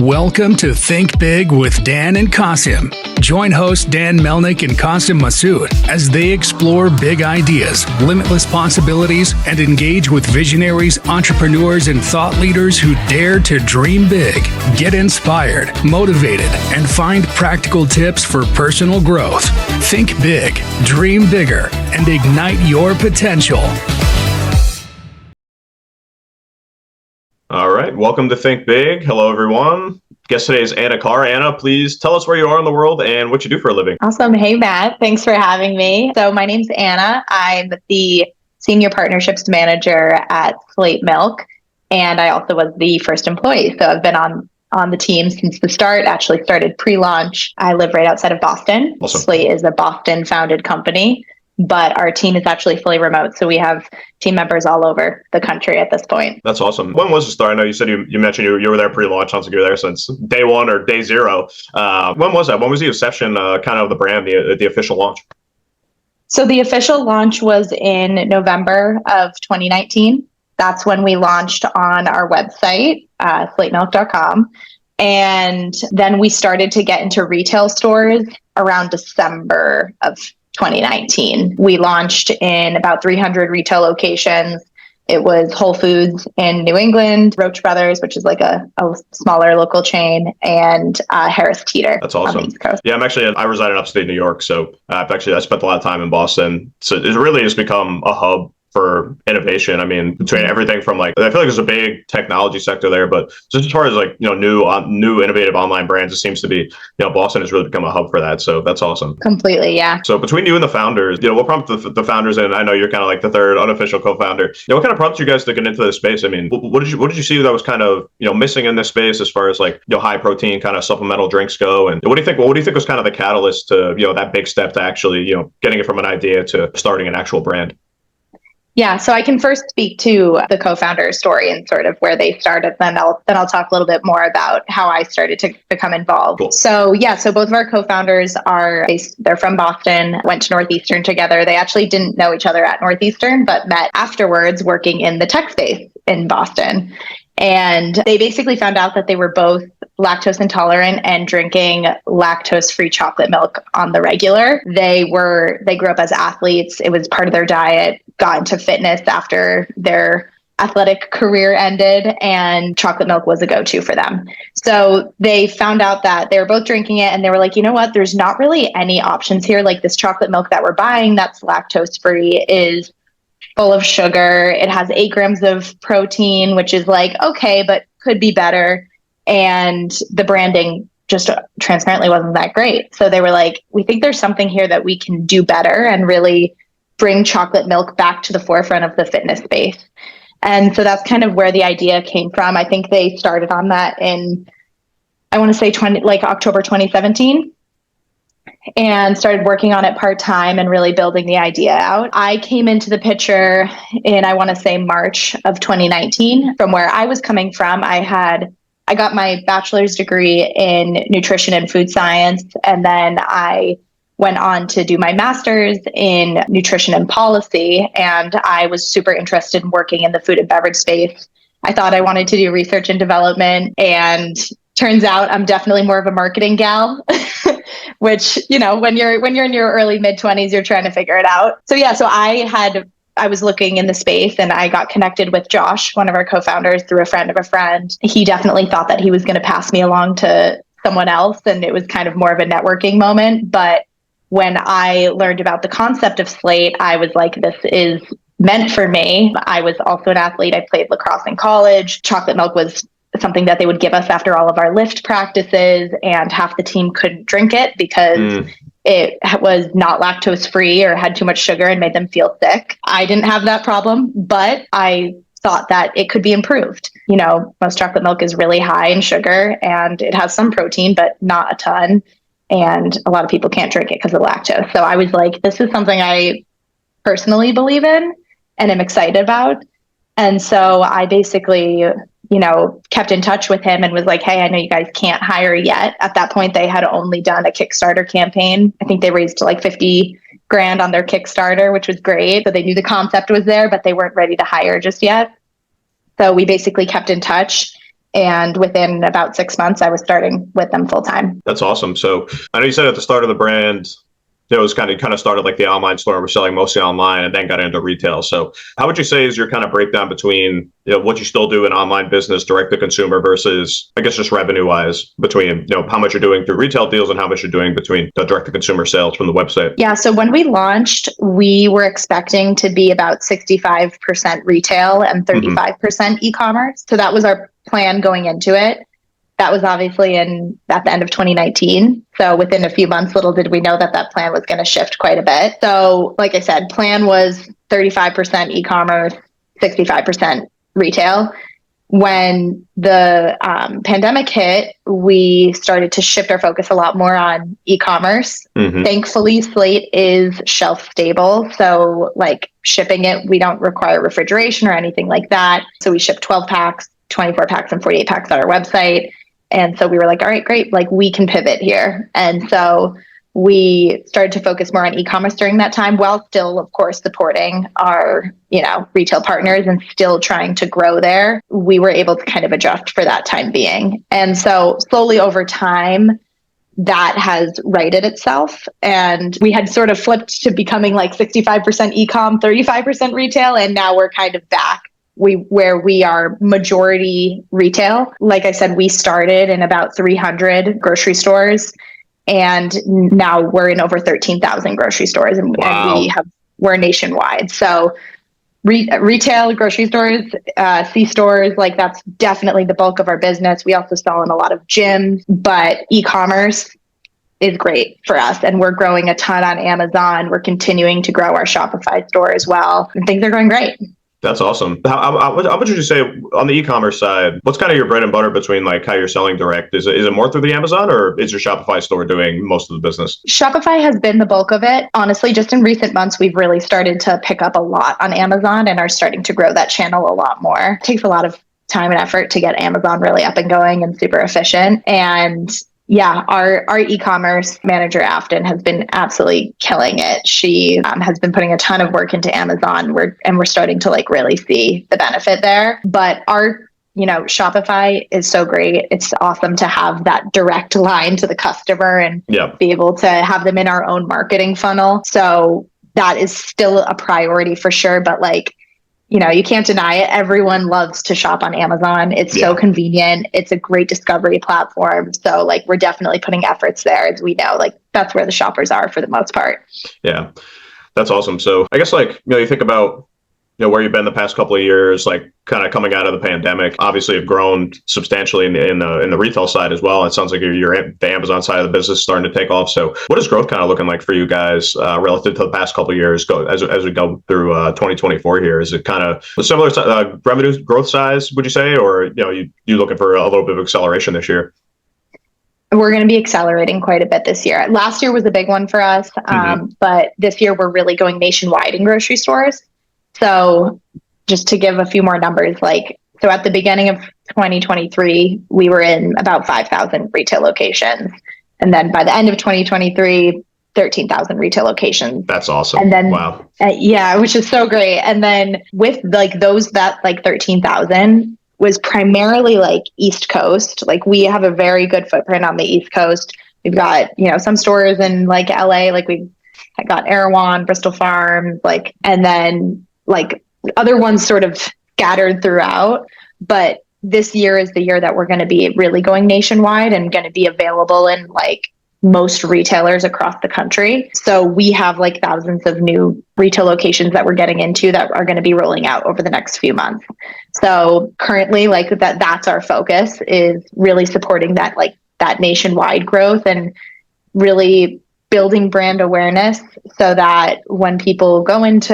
Welcome to Think Big with Dan and Qasim. Join hosts Dan Melnick and Qasim Masood as they explore big ideas, limitless possibilities, and engage with visionaries, entrepreneurs, and thought leaders who dare to dream big, get inspired, motivated, and find practical tips for personal growth. Think big, dream bigger, and ignite your potential. All right, welcome to Think Big. Hello, everyone. Guest today is Anna Carr. Anna, please tell us where you are in the world and what you do for a living. Awesome. Hey, Matt. Thanks for having me. So my name's Anna. I'm the Senior Partnerships Manager at Slate Milk, and I also was the first employee. So I've been on the team since the start, actually started pre-launch. I live right outside of Boston. Awesome. Slate is a Boston-founded company, but our team is actually fully remote. So we have team members all over the country at this point. That's awesome. When was the start? I know you said you mentioned you were there pre-launch. Sounds like you were there since day one or day zero. When was that? When was the inception kind of the brand, the official launch? So the official launch was in November of 2019. That's when we launched on our website, slatemilk.com. And then we started to get into retail stores around December of 2019. We launched in about 300 retail locations. It was Whole Foods in New England, Roach Brothers, which is like a smaller local chain, and Harris Teeter. That's awesome. On the East Coast. Yeah, I reside in upstate New York, so I spent a lot of time in Boston. So it really has become a hub for innovation. I mean, between everything from I feel like there's a big technology sector there, but just as far as new innovative online brands, it seems to be, Boston has really become a hub for that. So that's awesome. Completely. Yeah. So between you and the founders, what prompted the founders, and I know you're kind of like the third unofficial co-founder, what kind of prompted you guys to get into this space? I mean, what did you see that was kind of, missing in this space as far as high protein kind of supplemental drinks go? And what do you think was kind of the catalyst to, that big step to actually, getting it from an idea to starting an actual brand? Yeah, so I can first speak to the co-founder story and sort of where they started. Then I'll talk a little bit more about how I started to become involved. Cool. So both of our co-founders they're from Boston, went to Northeastern together. They actually didn't know each other at Northeastern, but met afterwards working in the tech space in Boston. And they basically found out that they were both lactose intolerant and drinking lactose-free chocolate milk on the regular. They grew up as athletes. It was part of their diet, got into fitness after their athletic career ended, and chocolate milk was a go-to for them. So they found out that they were both drinking it, and they were like, you know what, there's not really any options here. Like, this chocolate milk that we're buying that's lactose-free is full of sugar. It has 8 grams of protein, which is okay, but could be better. And the branding just transparently wasn't that great. So they were like, we think there's something here that we can do better and really bring chocolate milk back to the forefront of the fitness space. And so that's kind of where the idea came from. I think they started on that in, I want to say October 2017. And started working on it part-time and really building the idea out. I came into the picture in, I want to say, March of 2019. From where I was coming from, I got my bachelor's degree in nutrition and food science, and then I went on to do my master's in nutrition and policy, and I was super interested in working in the food and beverage space. I thought I wanted to do research and development, and turns out I'm definitely more of a marketing gal, which, when you're in your early mid-20s, you're trying to figure it out. So I was looking in the space, and I got connected with Josh, one of our co-founders, through a friend of a friend. He definitely thought that he was going to pass me along to someone else, and it was kind of more of a networking moment. But when I learned about the concept of Slate, I was like, this is meant for me. I was also an athlete. I played lacrosse in college. Chocolate milk was something that they would give us after all of our lift practices, and half the team couldn't drink it because it was not lactose free or had too much sugar and made them feel sick. I didn't have that problem, but I thought that it could be improved. Most chocolate milk is really high in sugar, and it has some protein, but not a ton. And a lot of people can't drink it because of lactose. So I was like, this is something I personally believe in and am excited about. And so I basically, kept in touch with him and was like, hey, I know you guys can't hire yet. At that point, they had only done a Kickstarter campaign. I think they raised like $50,000 on their Kickstarter, which was great. So they knew the concept was there, but they weren't ready to hire just yet. So we basically kept in touch. And within about 6 months, I was starting with them full time. That's awesome. So I know you said at the start of the brand, it was kind of started like the online store. We're selling mostly online and then got into retail. So how would you say is your kind of breakdown between what you still do in online business, direct to consumer versus, I guess, just revenue wise between, how much you're doing through retail deals and how much you're doing between the direct to consumer sales from the website? Yeah. So when we launched, we were expecting to be about 65% retail and 35% e-commerce. So that was our plan going into it. That was obviously at the end of 2019. So within a few months, little did we know that plan was going to shift quite a bit. So like I said, plan was 35% e-commerce, 65% retail. When the pandemic hit, we started to shift our focus a lot more on e-commerce. Thankfully, Slate is shelf stable. So like shipping it, we don't require refrigeration or anything like that. So we ship 12 packs, 24 packs, and 48 packs on our website. And so we were like, all right, great. Like we can pivot here. And so we started to focus more on e-commerce during that time while still, of course, supporting our, retail partners and still trying to grow there. We were able to kind of adjust for that time being. And so slowly over time, that has righted itself. And we had sort of flipped to becoming like 65% e-com, 35% retail. And now we're kind of back where we are majority retail. Like I said, we started in about 300 grocery stores, and now we're in over 13,000 grocery stores, and we're nationwide. So retail, grocery stores, C-stores, like that's definitely the bulk of our business. We also sell in a lot of gyms, but e-commerce is great for us, and we're growing a ton on Amazon. We're continuing to grow our Shopify store as well, and things are going great. That's awesome. How would you say on the e-commerce side, what's kind of your bread and butter between like how you're selling direct? Is it more through the Amazon, or is your Shopify store doing most of the business? Shopify has been the bulk of it. Honestly, just in recent months, we've really started to pick up a lot on Amazon and are starting to grow that channel a lot more. It takes a lot of time and effort to get Amazon really up and going and super efficient. And yeah, our e-commerce manager, Afton, has been absolutely killing it. She has been putting a ton of work into Amazon. We're starting to like really see the benefit there. But our, Shopify is so great. It's awesome to have that direct line to the customer and be able to have them in our own marketing funnel. So that is still a priority for sure. But like, you can't deny it. Everyone loves to shop on Amazon. It's so convenient. It's a great discovery platform. So like, we're definitely putting efforts there, as we know, like that's where the shoppers are for the most part. Yeah, that's awesome. So I guess like, you think about, where you've been the past couple of years, like kind of coming out of the pandemic, obviously have grown substantially in the retail side as well. It sounds like the Amazon side of the business is starting to take off. So what is growth kind of looking like for you guys relative to the past couple of years as we go through 2024 here? Is it kind of a similar revenue growth size, would you say, or you looking for a little bit of acceleration this year? We're going to be accelerating quite a bit this year. Last year was a big one for us, but this year we're really going nationwide in grocery stores. So just to give a few more numbers, so at the beginning of 2023, we were in about 5,000 retail locations. And then by the end of 2023, 13,000 retail locations. That's awesome. And then, wow. Which is so great. And then with that 13,000 was primarily like East Coast. Like we have a very good footprint on the East Coast. We've got, some stores in like LA, like we've got Erewhon, Bristol Farms, and then other ones sort of scattered throughout. But this year is the year that we're going to be really going nationwide and going to be available in most retailers across the country. So we have thousands of new retail locations that we're getting into that are going to be rolling out over the next few months. So currently that's our focus, is really supporting that nationwide growth and really building brand awareness so that when people go into,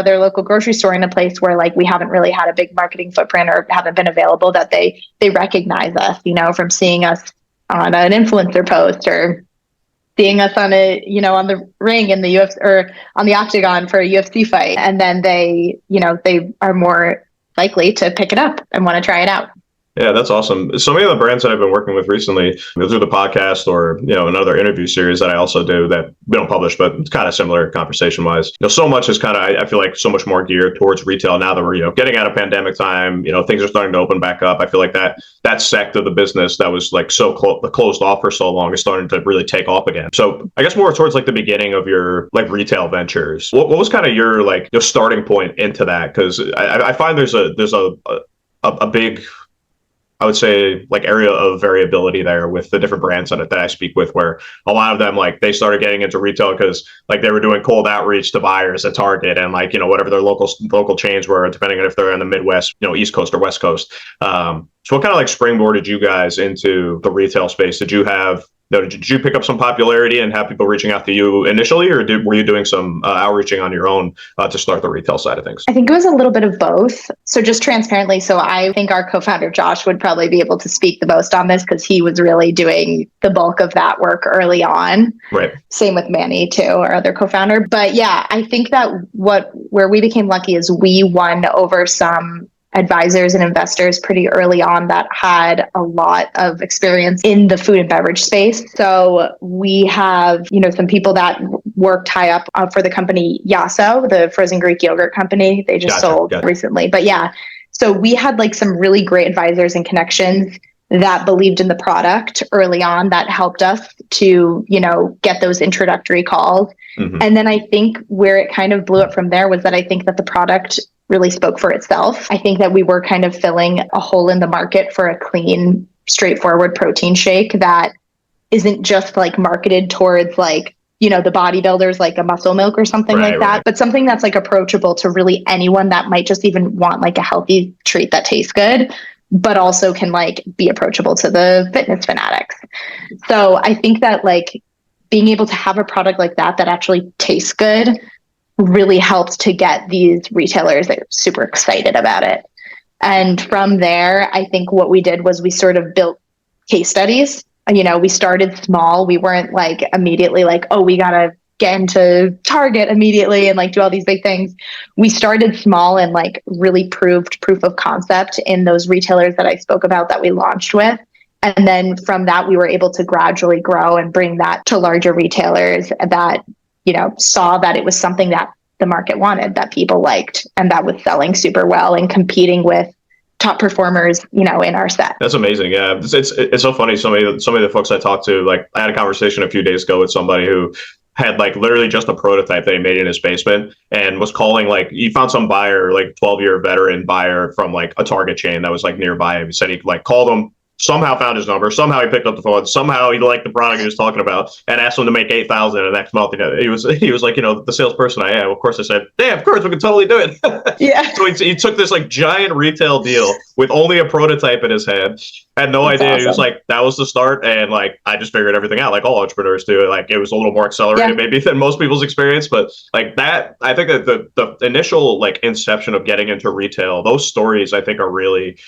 their local grocery store in a place where we haven't really had a big marketing footprint or haven't been available, that they recognize us, from seeing us on an influencer post or seeing us on on the ring in the UFC or on the octagon for a UFC fight. And then they are more likely to pick it up and want to try it out. Yeah, that's awesome. So many of the brands that I've been working with recently, through the podcast or, another interview series that I also do that we don't publish, but it's kind of similar conversation wise. So much is kind of, I feel like so much more geared towards retail now that we're, getting out of pandemic time, things are starting to open back up. I feel like that sect of the business that was like so closed off for so long is starting to really take off again. So I guess more towards like the beginning of your like retail ventures, what was kind of your like your starting point into that? Because I find there's a big, I would say, like area of variability there with the different brands that I speak with, where a lot of them, like, they started getting into retail because like they were doing cold outreach to buyers at Target and like, whatever their local chains were, depending on if they're in the Midwest, East Coast or West Coast. So what kind of like springboarded you guys into the retail space? Did you have did you pick up some popularity and have people reaching out to you initially, or were you doing some outreaching on your own to start the retail side of things? I think it was a little bit of both. So just transparently, so I think our co-founder Josh would probably be able to speak the most on this because he was really doing the bulk of that work early on. Right. Same with Manny too, our other co-founder. But yeah, I think that where we became lucky is we won over some advisors and investors pretty early on that had a lot of experience in the food and beverage space. So we have, some people that worked high up for the company Yasso, the frozen Greek yogurt company. They just sold recently. But yeah, so we had like some really great advisors and connections that believed in the product early on that helped us to, get those introductory calls. Mm-hmm. And then I think where it kind of blew up from there was that I think that the product really spoke for itself. I think that we were kind of filling a hole in the market for a clean, straightforward protein shake that isn't just like marketed towards like, the bodybuilders, like a muscle milk or something like that, but something that's like approachable to really anyone that might just even want like a healthy treat that tastes good, but also can like be approachable to the fitness fanatics. So I think that like being able to have a product like that actually tastes good really helped to get these retailers that are super excited about it. And from there, I think what we did was we sort of built case studies. We started small. We weren't like immediately like, oh, we got to get into Target immediately and like do all these big things. We started small and like really proved proof of concept in those retailers that I spoke about that we launched with. And then from that, we were able to gradually grow and bring that to larger retailers that saw that it was something that the market wanted, that people liked, and that was selling super well and competing with top performers, in our set. That's amazing. Yeah. It's so funny. So many of the folks I talked to, like I had a conversation a few days ago with somebody who had like literally just a prototype that he made in his basement and was calling, like, he found some buyer, like 12-year veteran buyer from like a Target chain that was like nearby him. He said he like called him, somehow found his number, somehow he picked up the phone, somehow he liked the product he was talking about, and asked him to make $8,000 in the next month. He was like, the salesperson I am. Of course, I said, yeah, of course, we can totally do it. Yeah. So he took this like giant retail deal with only a prototype in his head, had no idea. Awesome. He was like, that was the start, and like I just figured everything out, like all entrepreneurs do. Like it was a little more accelerated maybe than most people's experience, but like that, I think that the initial like inception of getting into retail, those stories I think are really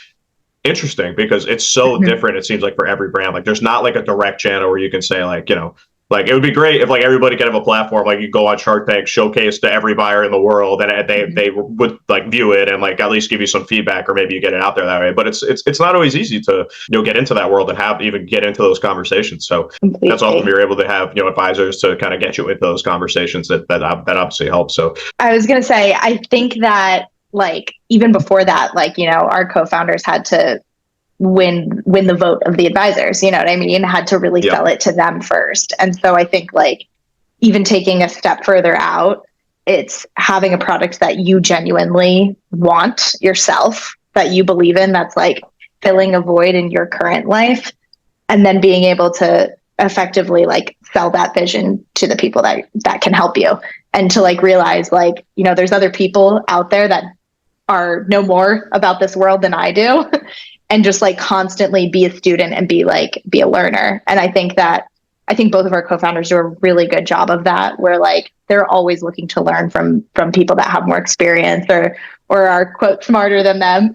interesting because it's so different. It seems like for every brand, like there's not like a direct channel where you can say like, like it would be great if like everybody could have a platform, like you go on Shark Tank, showcase to every buyer in the world, and they would like view it and like at least give you some feedback, or maybe you get it out there that way. But it's not always easy to get into that world and even get into those conversations. So that's awesome. You're able to have advisors to kind of get you into those conversations that obviously helps. So I was gonna say, I think that like even before that, like, our co-founders had to win the vote of the advisors, what I mean? Had to really sell it to them first. And so I think like even taking a step further out, it's having a product that you genuinely want yourself, that you believe in, that's like filling a void in your current life, and then being able to effectively like sell that vision to the people that can help you, and to like realize like, there's other people out there that know more about this world than I do, and just like constantly be a student and be a learner. And I think both of our co-founders do a really good job of that, where like they're always looking to learn from people that have more experience or are quote smarter than them.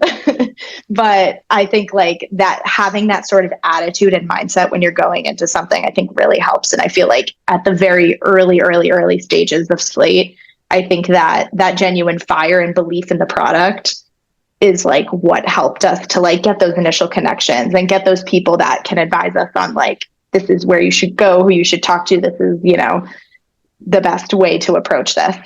But I think like that, having that sort of attitude and mindset when you're going into something, I think really helps. And I feel like at the very early stages of Slate, I think that genuine fire and belief in the product is like what helped us to like get those initial connections and get those people that can advise us on like, this is where you should go, who you should talk to. This is, the best way to approach this.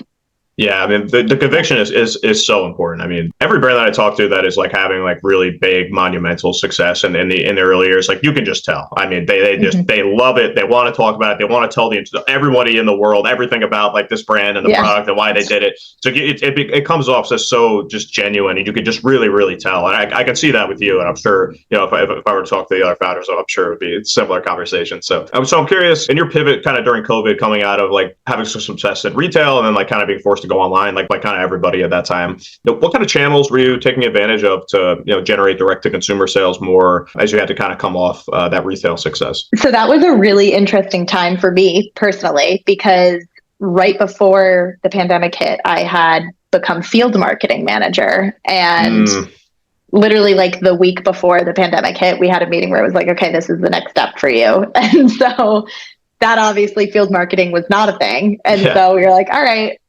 Yeah, I mean, the conviction is so important. I mean, every brand that I talk to that is like having like really big monumental success in the early years, like you can just tell. I mean, they just they love it. They want to talk about it. They want to tell everybody in the world everything about like this brand and the product and why they did it. So it comes off as so just genuine, and you can just really tell. And I can see that with you. And I'm sure if I were to talk to the other founders, I'm sure it would be a similar conversation. So I'm curious in your pivot kind of during COVID, coming out of like having some success in retail and then like kind of being forced to go online like kind of everybody at that time. What kind of channels were you taking advantage of to generate direct to consumer sales more as you had to kind of come off that retail success? So that was a really interesting time for me personally, because right before the pandemic hit, I had become field marketing manager, and literally like the week before the pandemic hit, we had a meeting where it was like, okay, this is the next step for you. And so that obviously field marketing was not a thing. And so we were like, all right,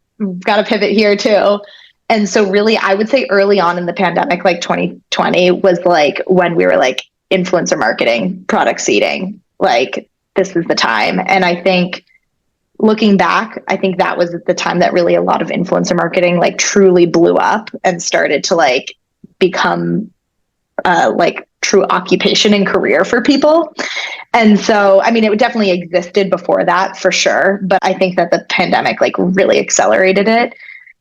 got to pivot here too. And so really, I would say early on in the pandemic, like 2020 was like when we were like influencer marketing, product seeding, like this is the time. And I think looking back, I think that was the time that really a lot of influencer marketing like truly blew up and started to like become like true occupation and career for people. And so, I mean, it definitely existed before that for sure, but I think that the pandemic like really accelerated it.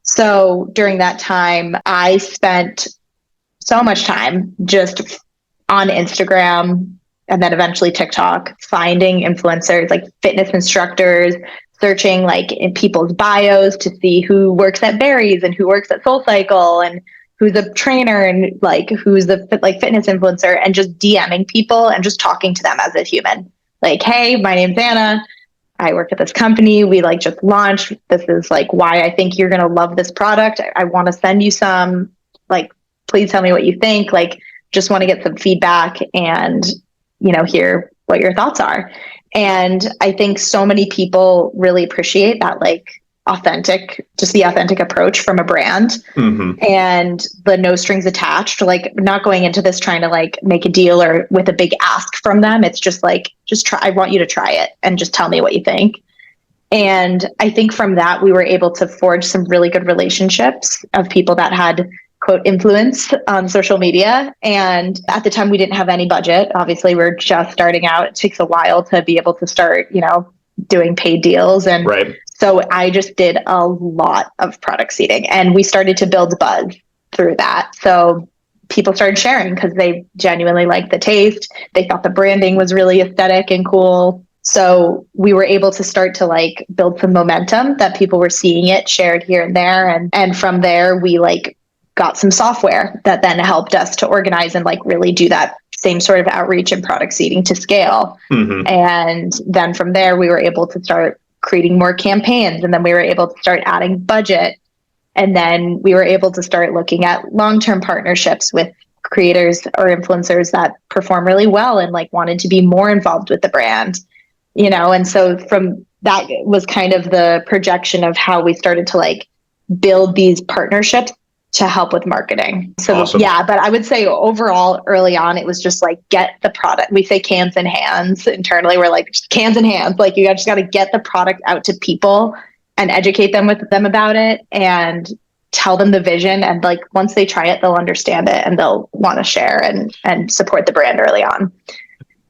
So during that time, I spent so much time just on Instagram and then eventually TikTok, finding influencers like fitness instructors, searching like in people's bios to see who works at Barry's and who works at SoulCycle and who's a trainer and like who's a fitness influencer, and just DMing people and just talking to them as a human. Like, hey, my name's Anna. I work at this company. We like just launched. This is like why I think you're going to love this product. I want to send you some, like, please tell me what you think. Like, just want to get some feedback and, hear what your thoughts are. And I think so many people really appreciate that, like, the authentic approach from a brand and the no strings attached, like not going into this trying to like make a deal or with a big ask from them. It's just like, just try. I want you to try it and just tell me what you think. And I think from that, we were able to forge some really good relationships of people that had quote influence on social media. And at the time we didn't have any budget. Obviously we're just starting out. It takes a while to be able to start, doing paid deals. And so I just did a lot of product seeding, and we started to build buzz through that. So people started sharing because they genuinely liked the taste. They thought the branding was really aesthetic and cool. So we were able to start to like build some momentum that people were seeing it shared here and there. And from there, we like got some software that then helped us to organize and like really do that same sort of outreach and product seeding to scale. And then from there, we were able to start creating more campaigns. And then we were able to start adding budget. And then we were able to start looking at long-term partnerships with creators or influencers that perform really well and like wanted to be more involved with the brand, And so from that was kind of the projection of how we started to like build these partnerships to help with marketing. So awesome. Yeah, but I would say overall early on, it was just like, get the product. We say cans in hands internally. We're like cans in hands. Like you just got to get the product out to people and educate them about it and tell them the vision. And like, once they try it, they'll understand it and they'll want to share and support the brand early on.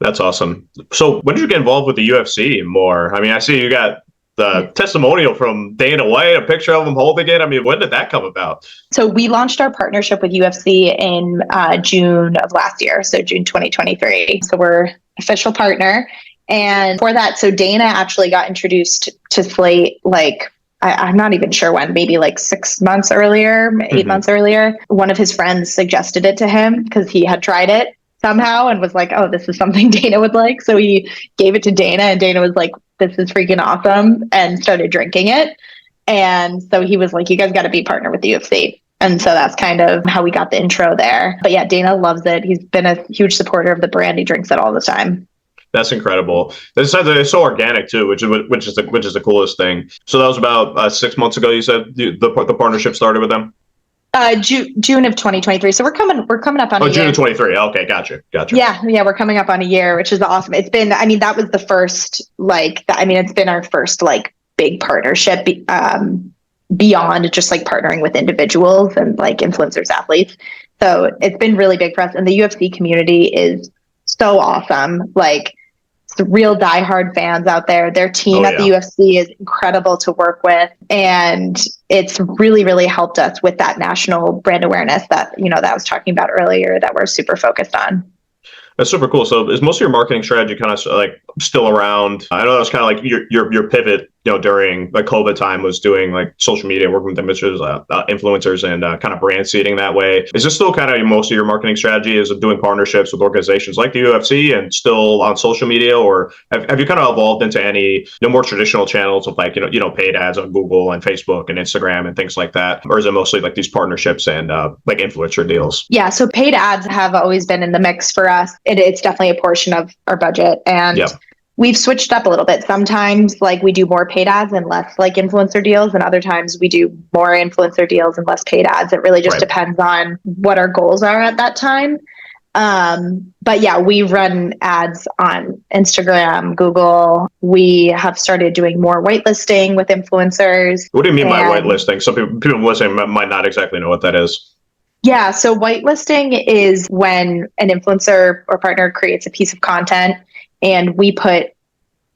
That's awesome. So when did you get involved with the UFC more? I mean, I see you got the testimonial from Dana White, a picture of him holding it. I mean, when did that come about? So we launched our partnership with UFC in June of last year. So June 2023. So we're official partner. And for that, so Dana actually got introduced to Slate, like, I'm not even sure when, maybe like 6 months earlier, 8 months earlier. One of his friends suggested it to him because he had tried it somehow and was like, oh, this is something Dana would like. So he gave it to Dana and Dana was like, this is freaking awesome, and started drinking it. And so he was like, you guys got to be partner with the UFC. And so that's kind of how we got the intro there. But yeah, Dana loves it. He's been a huge supporter of the brand. He drinks it all the time. That's incredible. It's so organic too, which is the coolest thing. So that was about 6 months ago. You said the partnership started with them. June of 2023. So we're coming up on a June year. of 23. Okay, gotcha. Yeah, we're coming up on a year, which is awesome. It's been, I mean, that was the first it's been our first like big partnership beyond just like partnering with individuals and like influencers, athletes. So it's been really big for us, and the UFC community is so awesome. Like, the real diehard fans out there. Their team at the UFC is incredible to work with. And it's really, really helped us with that national brand awareness that, that I was talking about earlier that we're super focused on. That's super cool. So is most of your marketing strategy kind of like still around? I know that was kind of like your pivot, during the COVID time was doing like social media, working with influencers and kind of brand seeding that way. Is this still kind of most of your marketing strategy is doing partnerships with organizations like the UFC and still on social media, or have you kind of evolved into any more traditional channels of like, paid ads on Google and Facebook and Instagram and things like that? Or is it mostly like these partnerships and like influencer deals? Yeah. So paid ads have always been in the mix for us. It's definitely a portion of our budget. And we've switched up a little bit. Sometimes like we do more paid ads and less like influencer deals. And other times we do more influencer deals and less paid ads. It really just depends on what our goals are at that time. But yeah, we run ads on Instagram, Google. We have started doing more whitelisting with influencers. What do you mean by whitelisting? Some people listening might not exactly know what that is. Yeah. So whitelisting is when an influencer or partner creates a piece of content and we put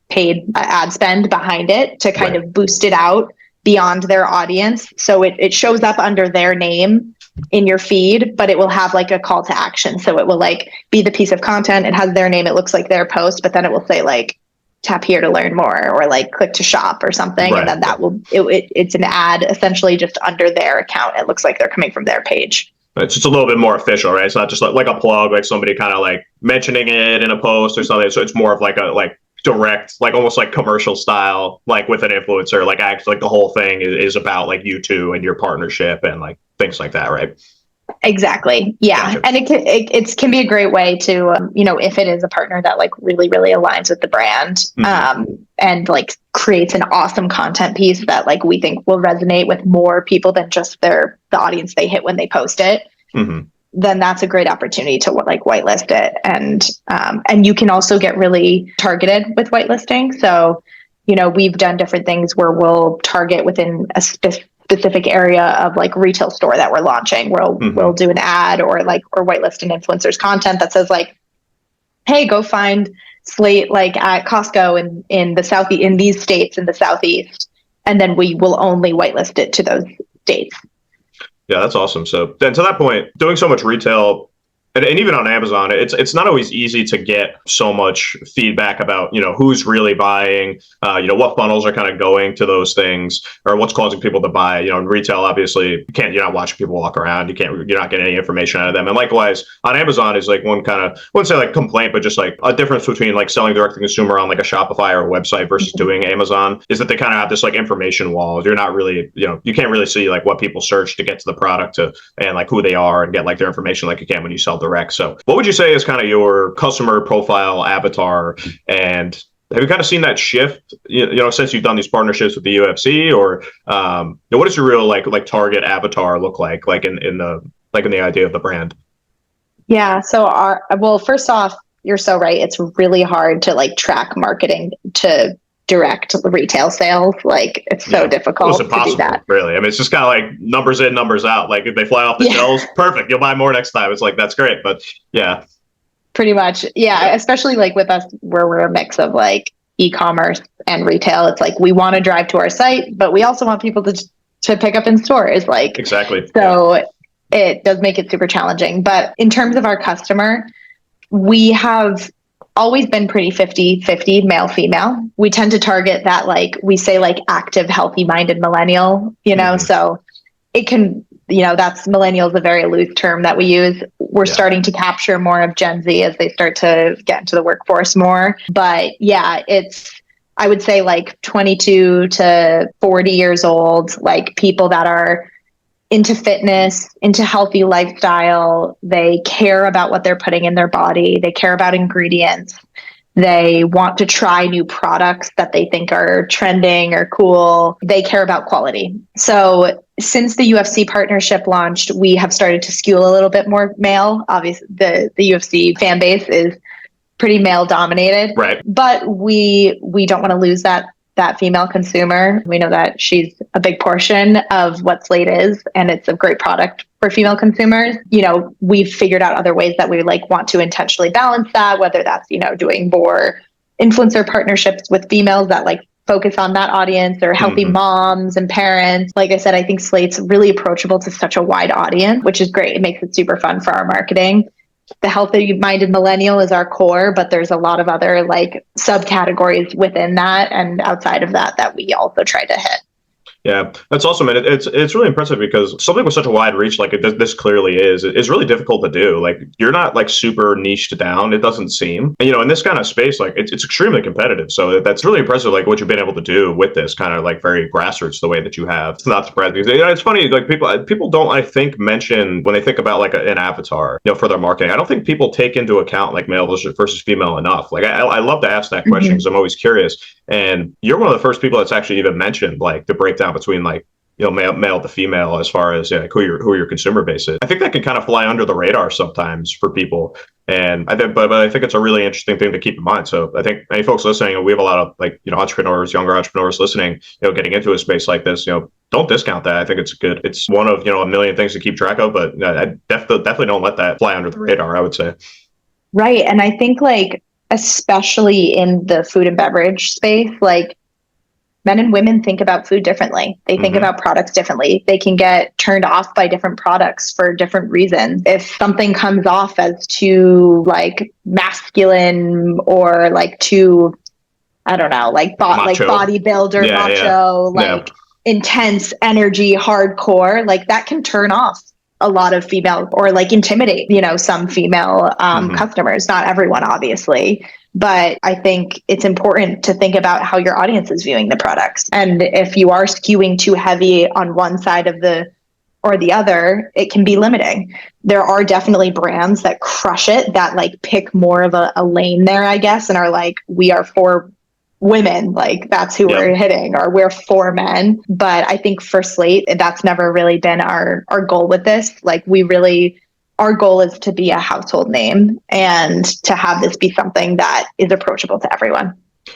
paid ad spend behind it to kind of boost it out beyond their audience. So it shows up under their name in your feed, but it will have like a call to action. So it will like be the piece of content. It has their name. It looks like their post, but then it will say like, tap here to learn more, or like click to shop or something. And then that will, it's an ad essentially just under their account. It looks like they're coming from their page. It's just a little bit more official, right? It's not just like a plug, like somebody kind of like mentioning it in a post or something. So it's more of like a direct, like almost like commercial style, like with an influencer, like actually like the whole thing is about like you two and your partnership and like things like that, right? Exactly. Yeah. Gotcha. And it can be a great way to, if it is a partner that like really, really aligns with the brand, and like creates an awesome content piece that like we think will resonate with more people than just the audience they hit when they post it. Then that's a great opportunity to like whitelist it. And you can also get really targeted with whitelisting. So, we've done different things where we'll target within a specific area of like retail store that we're launching. We'll do an ad or whitelist an influencer's content that says like, hey, go find Slate like at Costco in the Southeast, in these states in the Southeast. And then we will only whitelist it to those states. Yeah, that's awesome. So then to that point, doing so much retail and even on Amazon, it's not always easy to get so much feedback about, who's really buying, what funnels are kind of going to those things or what's causing people to buy. In retail, obviously, you're not watching people walk around. You're not getting any information out of them. And likewise, on Amazon is like one kind of, I wouldn't say like complaint, but just like a difference between like selling direct to consumer on like a Shopify or a website versus doing Amazon is that they kind of have this like information wall. You're not really, you can't really see like what people search to get to the product and like who they are and get like their information like you can when you sell direct. So what would you say is kind of your customer profile avatar, and have you kind of seen that shift, since you've done these partnerships with the UFC, or what does your real like target avatar look like in the idea of the brand? Yeah. So first off, you're so right. It's really hard to like track marketing to direct retail sales. Like it's so difficult to do that. Really. I mean, it's just kind of like numbers in, numbers out. Like if they fly off the shelves, perfect. You'll buy more next time. It's like, that's great. But yeah. Pretty much. Yeah. Especially like with us where we're a mix of like e-commerce and retail. It's like, we want to drive to our site, but we also want people to pick up in stores. Like, exactly. So it does make it super challenging. But in terms of our customer, we have always been pretty 50-50 male female. We tend to target that, like we say, like active, healthy minded millennial, so it can, that's millennial is a very loose term that we use. We're starting to capture more of Gen Z as they start to get into the workforce more. But yeah, I would say like 22 to 40 years old, like people that are into fitness, into healthy lifestyle. They care about what they're putting in their body. They care about ingredients. They want to try new products that they think are trending or cool. They care about quality. So since the UFC partnership launched, we have started to skew a little bit more male. Obviously, the UFC fan base is pretty male dominated, Right. but we don't want to lose that female consumer. We know that she's a big portion of what Slate is, and it's a great product for female consumers. We've figured out other ways that we want to intentionally balance that, whether that's, doing more influencer partnerships with females that focus on that audience, or healthy moms and parents. Like I said, I think Slate's really approachable to such a wide audience, which is great. It makes it super fun for our marketing. The healthy-minded millennial is our core, but there's a lot of other subcategories within that and outside of that we also try to hit. Yeah, that's awesome. And it's really impressive because something with such a wide reach, this clearly is really difficult to do. You're not super niched down, it doesn't seem. And, in this kind of space, it's extremely competitive. So that's really impressive, what you've been able to do with this kind of very grassroots, the way that you have. It's not surprising. It's funny, people don't, I think, mention when they think about an avatar, for their marketing. I don't think people take into account male versus female enough. I love to ask that question because I'm always curious. And you're one of the first people that's actually even mentioned the breakdown between male to female as far as who your consumer base is. I think that can kind of fly under the radar sometimes for people, and I think it's a really interesting thing to keep in mind. So I think any folks listening, we have a lot of entrepreneurs, younger entrepreneurs listening, getting into a space like this. Don't discount that. I think it's one of a million things to keep track of, but I definitely don't let that fly under the radar, I would say. Right, and I think especially in the food and beverage space, men and women think about food differently. They think about products differently. They can get turned off by different products for different reasons. If something comes off as too masculine or too, I don't know, bodybuilder, macho, intense energy, hardcore, that can turn off a lot of female or intimidate, some female customers. Not everyone, obviously. But I think it's important to think about how your audience is viewing the products. And if you are skewing too heavy on one side of or the other, it can be limiting. There are definitely brands that crush it, that pick more of a lane there, I guess, and are we are for women, that's who we're hitting, or we're for men. But I think for Slate, that's never really been our goal with this. Our goal is to be a household name and to have this be something that is approachable to everyone.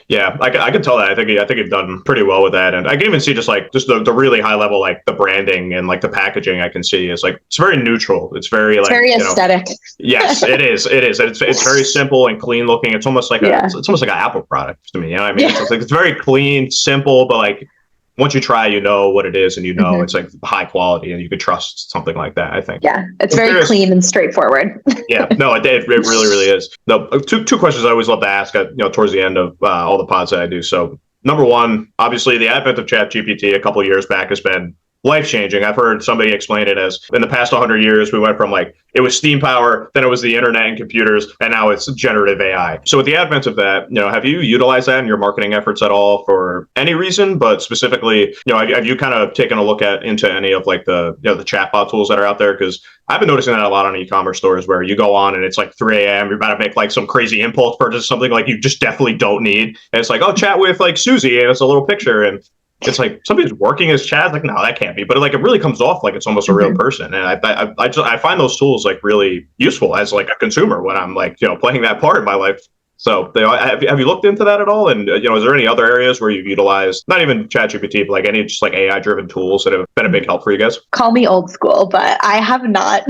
Yeah, I can tell that. I think you've done pretty well with that, and I can even see just the really high level the branding and the packaging. I can see is it's very neutral. It's very very aesthetic. Yes, it is. It's very simple and clean looking. It's almost it's almost like an Apple product to me. You know what I mean? Yeah. It's very clean, simple, but once you try, what it is, and it's high quality, and you could trust something like that, I think. Yeah, it's very clean and straightforward. Yeah, no, it really, really is. No, two questions I always love to ask, towards the end of all the pods that I do. So, number one, obviously, the advent of ChatGPT a couple of years back has been life-changing. I've heard somebody explain it as in the past 100 years, we went from it was steam power, then it was the internet and computers, and now it's generative AI. So with the advent of that, have you utilized that in your marketing efforts at all for any reason? But specifically, have you kind of taken a look into any of the chatbot tools that are out there? Because I've been noticing that a lot on e-commerce stores where you go on and it's 3 a.m. You're about to make some crazy impulse purchase, something you just definitely don't need. And it's oh, chat with Susie, and it's a little picture, and it's somebody's working as chat. No, that can't be. But it really comes off it's almost a real person. And I find those tools really useful as a consumer when I'm playing that part in my life. So have you looked into that at all? And is there any other areas where you've utilized not even ChatGPT, but any just AI driven tools that have been a big help for you guys? Call me old school, but I have not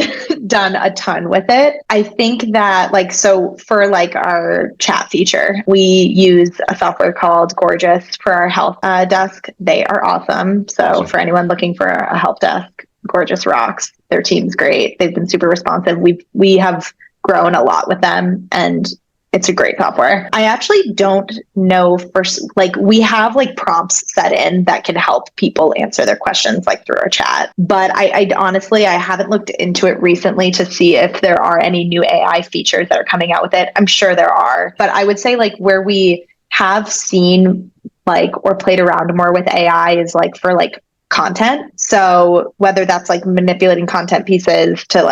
done a ton with it. I think that so for our chat feature, we use a software called Gorgeous for our help desk. They are awesome. So for anyone looking for a help desk, Gorgeous rocks. Their team's great. They've been super responsive. We have grown a lot with them, and it's a great software. I actually don't know we have prompts set in that can help people answer their questions through our chat. But I honestly, I haven't looked into it recently to see if there are any new AI features that are coming out with it. I'm sure there are. But I would say where we have seen or played around more with AI is for content. So whether that's manipulating content pieces to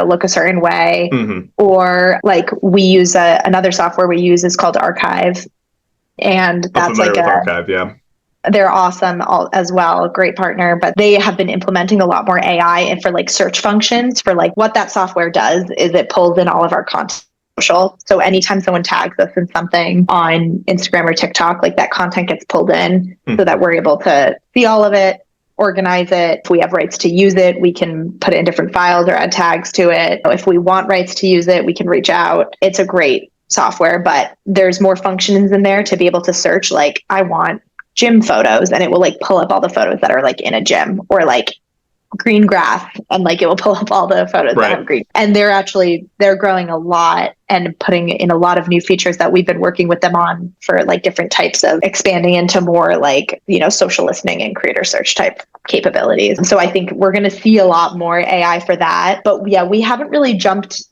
look a certain way, or we use another software we use is called Archive, and that's Archive, yeah. They're awesome as well. Great partner, but they have been implementing a lot more AI and for like search functions for like what that software does is it pulls in all of our content. So anytime someone tags us in something on Instagram or TikTok, like that content gets pulled in so that we're able to see all of it, organize it. If we have rights to use it, we can put it in different files or add tags to it. If we want rights to use it, we can reach out. It's a great software, but there's more functions in there to be able to search. Like I want gym photos and it will like pull up all the photos that are like in a gym, or like green grass and like it will pull up all the photos that have green. And they're growing a lot and putting in a lot of new features that we've been working with them on for like different types of expanding into more like, social listening and creator search type capabilities. And so I think we're going to see a lot more AI for that. But yeah, we haven't really jumped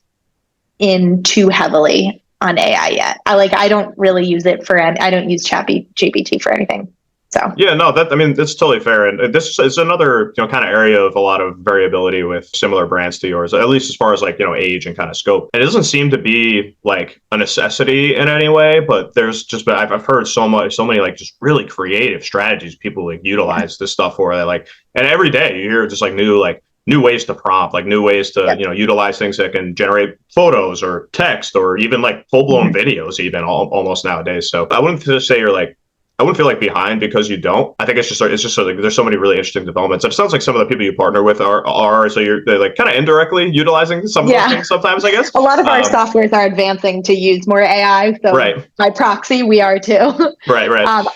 in too heavily on AI yet. I don't really use it I don't use ChatGPT for anything. So yeah, no, that's totally fair. And this is another, kind of area of a lot of variability with similar brands to yours, at least as far as like, age and kind of scope. And it doesn't seem to be like a necessity in any way, but there's just, I've heard so many like just really creative strategies people like utilize this stuff for like, and every day you hear just like new ways to prompt, like new ways to, utilize things that can generate photos or text or even like full blown videos, even almost nowadays. So I wouldn't just say I wouldn't feel like behind because you don't. I think it's just so like there's so many really interesting developments. It sounds like some of the people you partner with are so they're like kind of indirectly utilizing some of those things sometimes, I guess. A lot of our softwares are advancing to use more AI. So by proxy, we are too. Right.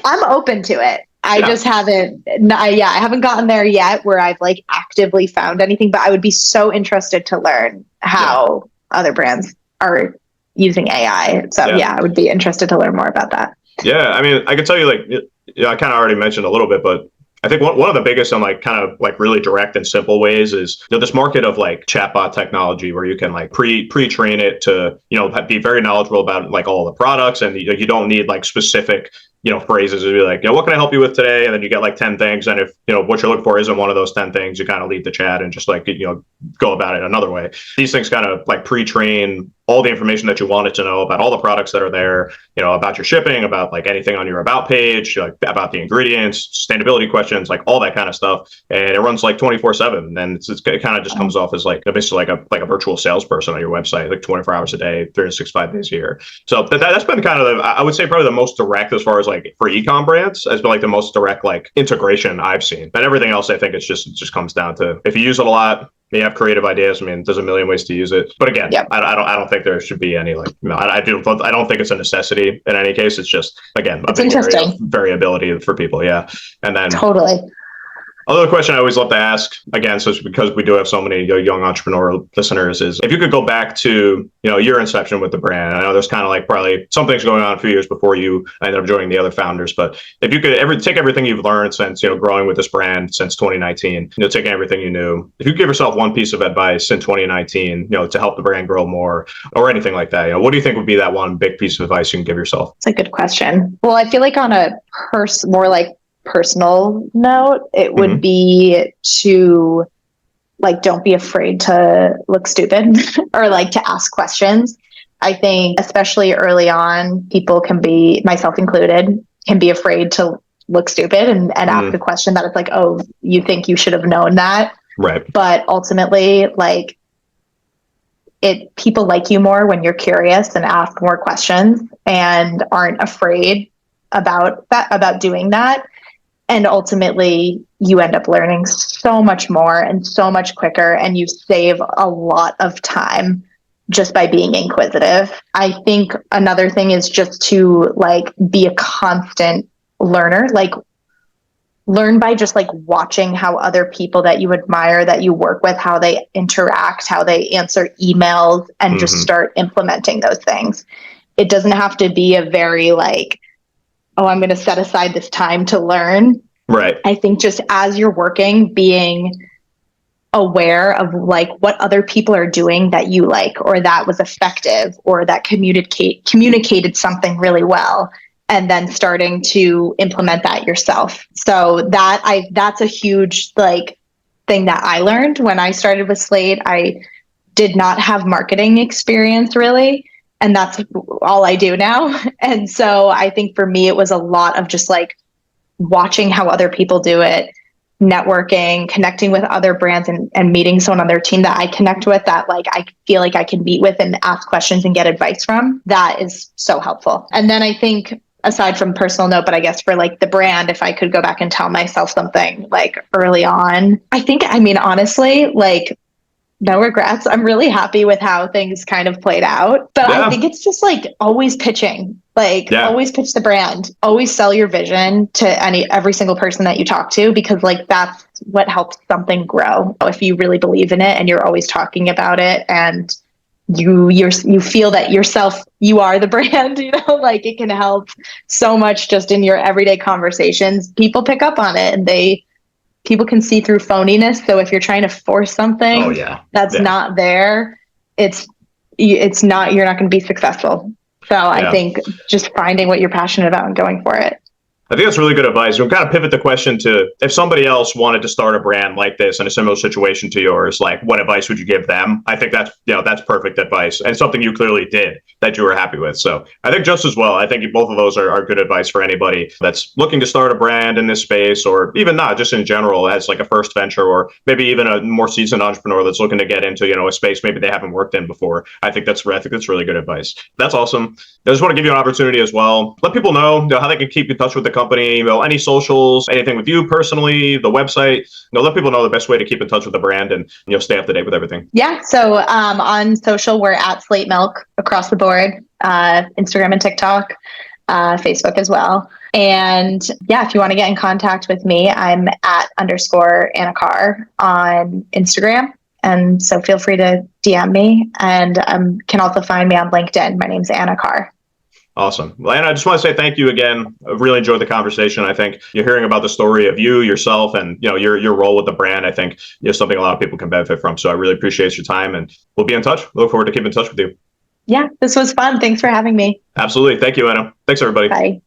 I'm open to it. I just haven't, I haven't gotten there yet where I've like actively found anything, but I would be so interested to learn how other brands are using AI. So I would be interested to learn more about that. Yeah, I mean, I can tell you, like, I kind of already mentioned a little bit, but I think one of the biggest and like kind of like really direct and simple ways is this market of like chatbot technology where you can like pre-train it to, be very knowledgeable about like all the products, and you don't need like specific phrases to be like, what can I help you with today? And then you get like 10 things. And if, what you're looking for isn't one of those 10 things, you kind of leave the chat and just like, go about it another way. These things kind of like pre-train all the information that you wanted to know about all the products that are there, about your shipping, about like anything on your about page, like about the ingredients, sustainability questions, like all that kind of stuff. And it runs like 24/7. And it kind of just comes off as like basically like a virtual salesperson on your website, like 24 hours a day, 365 days a year. So that's been kind of I would say probably the most direct as far as like for e-com brands has been like the most direct like integration I've seen. And everything else, I think it just comes down to if you use it a lot, you have creative ideas. I mean, there's a million ways to use it. But again, I don't think there should be any like, I don't think it's a necessity in any case. It's just, again, a big area of variability for people. Yeah. And then totally. Another question I always love to ask, again, so it's because we do have so many young entrepreneur listeners, is if you could go back to, your inception with the brand. I know there's kind of like probably some things going on a few years before you ended up joining the other founders, but if you could take everything you've learned since, growing with this brand since 2019, taking everything you knew, if you give yourself one piece of advice in 2019, to help the brand grow more or anything like that, what do you think would be that one big piece of advice you can give yourself? It's a good question. Well, I feel like on a more like personal note, it would be to like, don't be afraid to look stupid or like to ask questions. I think especially early on, people can be, myself included, can be afraid to look stupid and ask a question that it's like, oh, you think you should have known that. Right. But ultimately, like, people like you more when you're curious and ask more questions and aren't afraid about doing that. And ultimately, you end up learning so much more and so much quicker, and you save a lot of time just by being inquisitive. I think another thing is just to like be a constant learner, like learn by just like watching how other people that you admire, that you work with, how they interact, how they answer emails, and just start implementing those things. It doesn't have to be a very like, oh, I'm going to set aside this time to learn. Right. I think just as you're working, being aware of like what other people are doing that you like, or that was effective, or that communicated something really well, and then starting to implement that yourself. So that's a huge like thing that I learned when I started with Slate. I did not have marketing experience really, and that's all I do now. And so I think for me, it was a lot of just like watching how other people do it, networking, connecting with other brands, and meeting someone on their team that I connect with, that like I feel like I can meet with and ask questions and get advice from. That is so helpful. And then I think, aside from personal note, but I guess for like the brand, if I could go back and tell myself something like early on, I mean, honestly, like, no regrets. I'm really happy with how things kind of played out. But I think it's just like always pitching, always pitch the brand, always sell your vision to every single person that you talk to, because like that's what helps something grow. If you really believe in it and you're always talking about it, and you feel that yourself, you are the brand, like it can help so much just in your everyday conversations. People pick up on it, and people can see through phoniness. So if you're trying to force something that's not there, you're not going to be successful. So I think just finding what you're passionate about and going for it. I think that's really good advice. We'll kind of pivot the question to, if somebody else wanted to start a brand like this in a similar situation to yours, like what advice would you give them? I think that's perfect advice, and something you clearly did that you were happy with. So I think just as well, I think both of those are good advice for anybody that's looking to start a brand in this space, or even not, just in general as like a first venture, or maybe even a more seasoned entrepreneur that's looking to get into, a space maybe they haven't worked in before. I think that's really good advice. That's awesome. I just want to give you an opportunity as well. Let people know, how they can keep in touch with the company, any socials, anything with you personally, the website. Let people know the best way to keep in touch with the brand and stay up to date with everything. Yeah. So on social, we're at Slate Milk across the board, Instagram and TikTok, Facebook as well. And yeah, if you want to get in contact with me, I'm at _Anna Carr on Instagram. And so feel free to DM me, and can also find me on LinkedIn. My name's Anna Carr. Awesome. Well, Anna, I just want to say thank you again. I've really enjoyed the conversation. I think you're hearing about the story of yourself, and your role with the brand. I think something a lot of people can benefit from. So I really appreciate your time, and we'll be in touch. Look forward to keeping in touch with you. Yeah, this was fun. Thanks for having me. Absolutely. Thank you, Anna. Thanks, everybody. Bye.